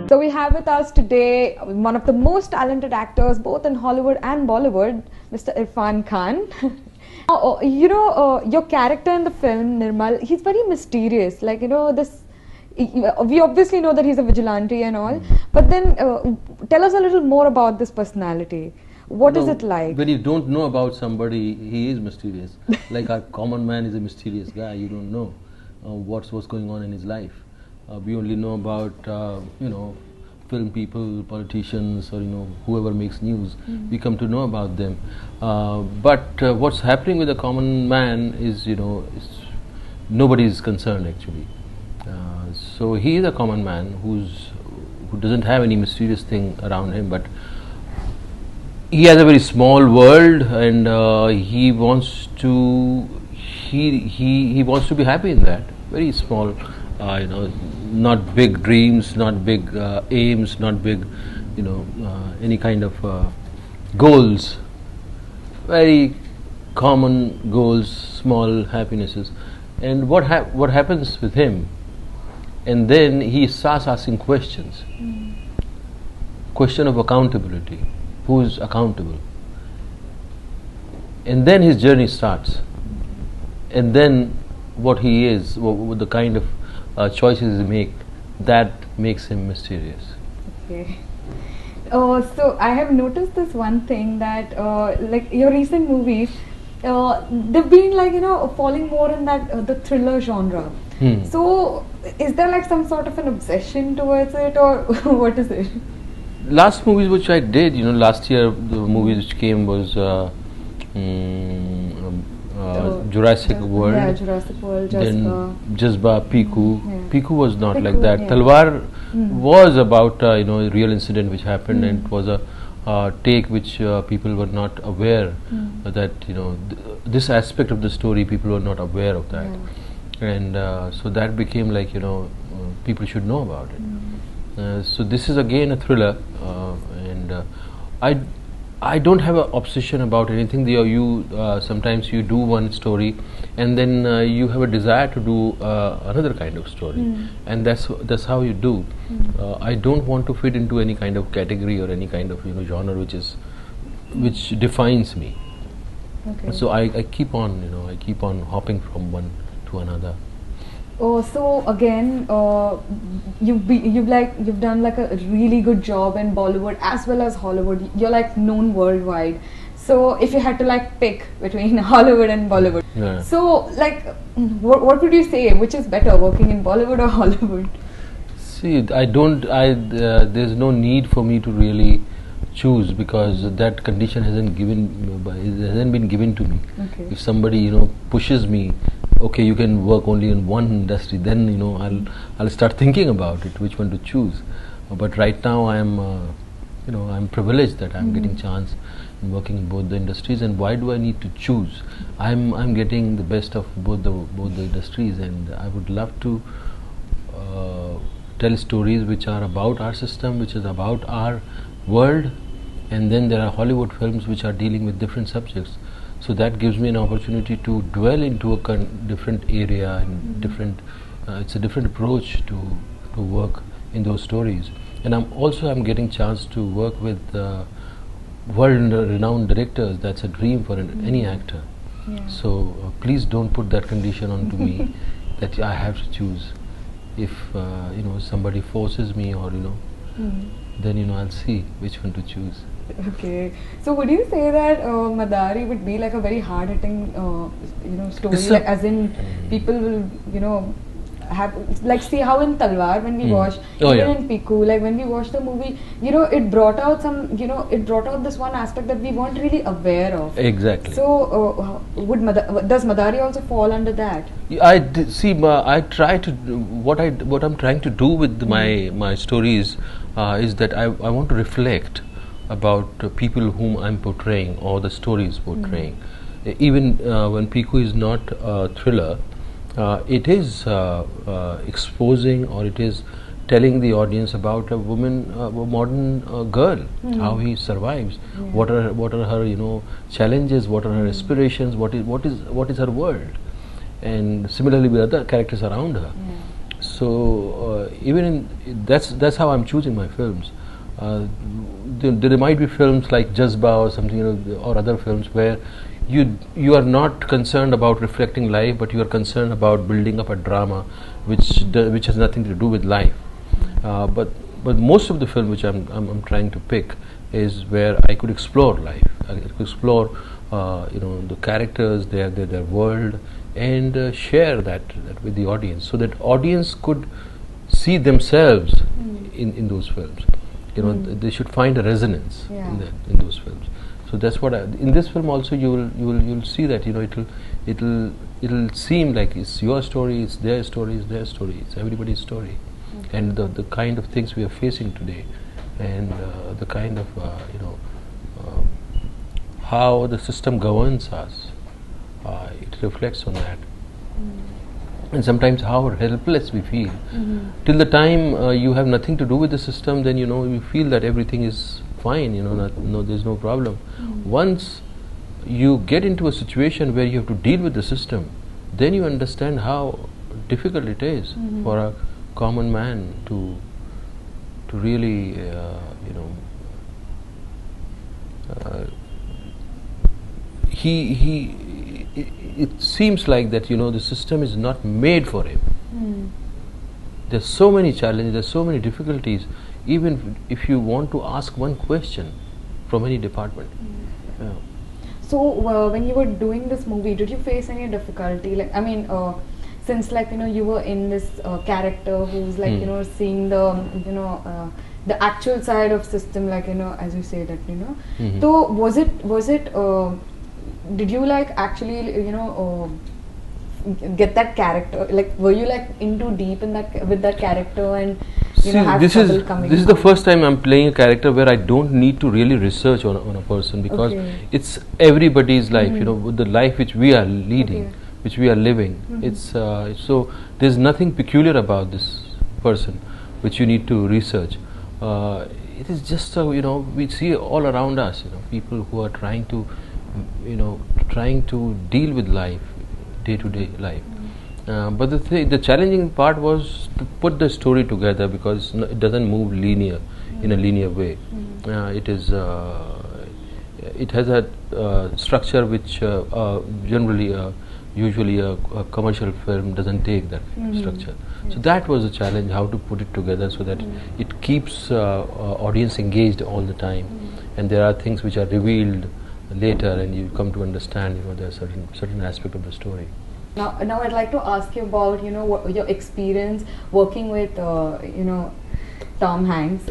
So we have with us today one of the most talented actors both in Hollywood and Bollywood, Mr. Irrfan Khan. Your character in the film, Nirmal, he's very mysterious. Like, we obviously know that he's a vigilante and all, but then tell us a little more about this personality. What is it like? When you don't know about somebody, he is mysterious. Like our common man is a mysterious guy. You don't know what's going on in his life. We only know about film people, politicians, or whoever makes news. We come to know about them. But what's happening with the common man is nobody is concerned actually. So he is a common man who doesn't have any mysterious thing around him, but he has a very small world, and he wants to be happy in that very small. Not big dreams, not big aims, not big, any kind of goals. Very common goals, small happinesses. And what happens with him? And then he starts asking questions. Question of accountability. Who is accountable? And then his journey starts. And then what he is, what the kind of choices he make, that makes him mysterious. Okay. So I have noticed this one thing that like your recent movies, they've been falling more in that the thriller genre. So is there like some sort of an obsession towards it, or what is it? Last movies which I did, last year the movies which came was Jurassic World. Yeah, Jurassic World, Then Jazba, Piku. Yeah. Piku was not Piku, like that. yeah. Talwar was about a real incident which happened, and it was a take which people were not aware that this aspect of the story, people were not aware of that, and so that became like people should know about it. So this is again a thriller, and I don't have an obsession about anything. Sometimes you do one story, and then you have a desire to do another kind of story, and that's how you do. I don't want to fit into any kind of category or any kind of genre which defines me. Okay. So I keep on hopping from one to another. Oh, so again, you've done like a really good job in Bollywood as well as Hollywood. You're like known worldwide. So if you had to like pick between Hollywood and Bollywood, so like, what would you say? Which is better, working in Bollywood or Hollywood? See, there's no need for me to really choose, because that condition hasn't been given to me. Okay. If somebody pushes me, okay, you can work only in one industry, then I'll start thinking about it, which one to choose. But right now I'm privileged that I'm getting chance in working in both the industries, and why do I need to choose? I'm getting the best of both the industries, and I would love to tell stories which are about our system, which is about our world, and then there are Hollywood films which are dealing with different subjects. So that gives me an opportunity to dwell into a different area and it's a different approach to work in those stories. And I'm getting chance to work with world-renowned directors. That's a dream for any actor. Yeah. So please don't put that condition onto me that I have to choose. If somebody forces me, or then I'll see which one to choose. Okay, so would you say that Madaari would be like a very hard-hitting, story? Like, as in, people will, have like, see how in Talwar when we watched, even in Piku, like when we watched the movie, it brought out this one aspect that we weren't really aware of. Exactly. So, does Madaari also fall under that? I try to what I'm trying to do with my stories is that I want to reflect about people whom I'm portraying, or the stories portraying. Even when Piku is not a thriller, it is exposing, or it is telling the audience about a woman, a modern girl, how he survives, what are her challenges, what are her aspirations, what is her world, and similarly with other characters around her. even that's how I'm choosing my films. There might be films like Jazba or something, or other films where you are not concerned about reflecting life, but you are concerned about building up a drama which has nothing to do with life. But most of the film which I'm trying to pick is where I could explore life. I could explore the characters, their world, and share that with the audience, so that audience could see themselves in those films. They should find a resonance in those films. So that's what in this film also you'll see that it'll seem like it's your story, it's their story, it's everybody's story, and the kind of things we are facing today, and the kind of how the system governs us, it reflects on that. And sometimes how helpless we feel. Till the time you have nothing to do with the system, then you feel that everything is fine, there's no problem. Once you get into a situation where you have to deal with the system, then you understand how difficult it is for a common man to really it seems like that the system is not made for him. There's so many challenges, there's so many difficulties, even if you want to ask one question from any department. So when you were doing this movie, did you face any difficulty? Like, I mean, since you were in this character who's seeing the the actual side of system, as you say that so was it did you actually get that character, were you into deep in that with that character, and have trouble coming this is the first time I'm playing a character where I don't need to really research on a person, because it's everybody's life, the life which we are leading, which we are living. It's so there's nothing peculiar about this person which you need to research. It is just we see all around us, people who are trying to deal with life, day-to-day life. But the challenging part was to put the story together, because it doesn't move in a linear way. It has a structure which usually a commercial film doesn't take that structure. So that was a challenge, how to put it together so that it keeps audience engaged all the time, and there are things which are revealed later, and you come to understand there are certain aspect of the story. Now I'd like to ask you about your experience working with Tom Hanks.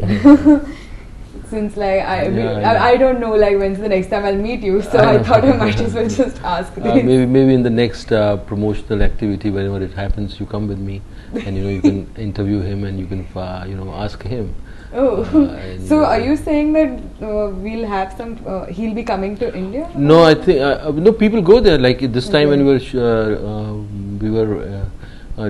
Since I don't know when's the next time I'll meet you, so I thought I might as well just ask this. Maybe in the next promotional activity, whenever it happens, you come with me, and you can interview him, and you can ask him. Oh, so are you saying that we'll have some? He'll be coming to India? No, I think no. People go there. Like this time when we were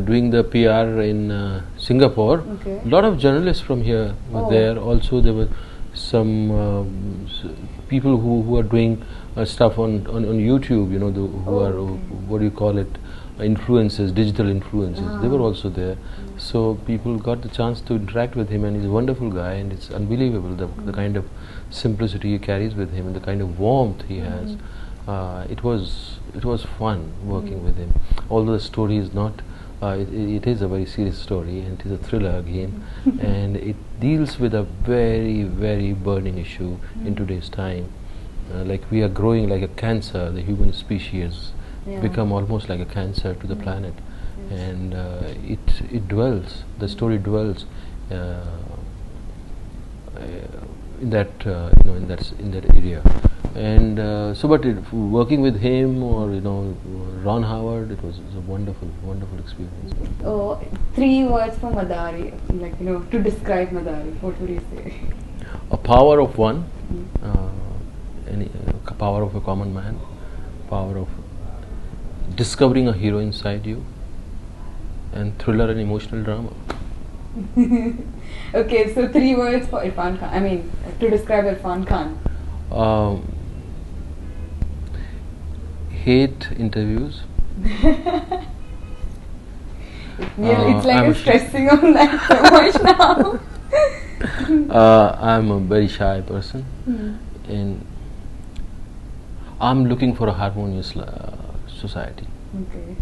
doing the PR in Singapore. A lot of journalists from here were there. Also, there were some people who are doing stuff on YouTube. Who are what do you call it? Influencers, digital influencers. They were also there. So people got the chance to interact with him, and he's a wonderful guy, and it's unbelievable the kind of simplicity he carries with him, and the kind of warmth he has. It was fun working with him. Although the story is not, it is a very serious story, and it is a thriller again, and it deals with a very, very burning issue in today's time. We are growing like a cancer. The human species become almost like a cancer to the planet, and it dwells. The story dwells in that in that area, and but working with him or Ron Howard, it was a wonderful experience. 3 words for Madaari, to describe Madaari, what would you say? A power of one, power of a common man, power of discovering a hero inside you, and thriller and emotional drama. Okay, so 3 words for Irrfan Khan. I mean, to describe Irrfan Khan. Hate interviews. It's like you're stressing on that so much now. I'm a very shy person, and I'm looking for a harmonious society. Okay.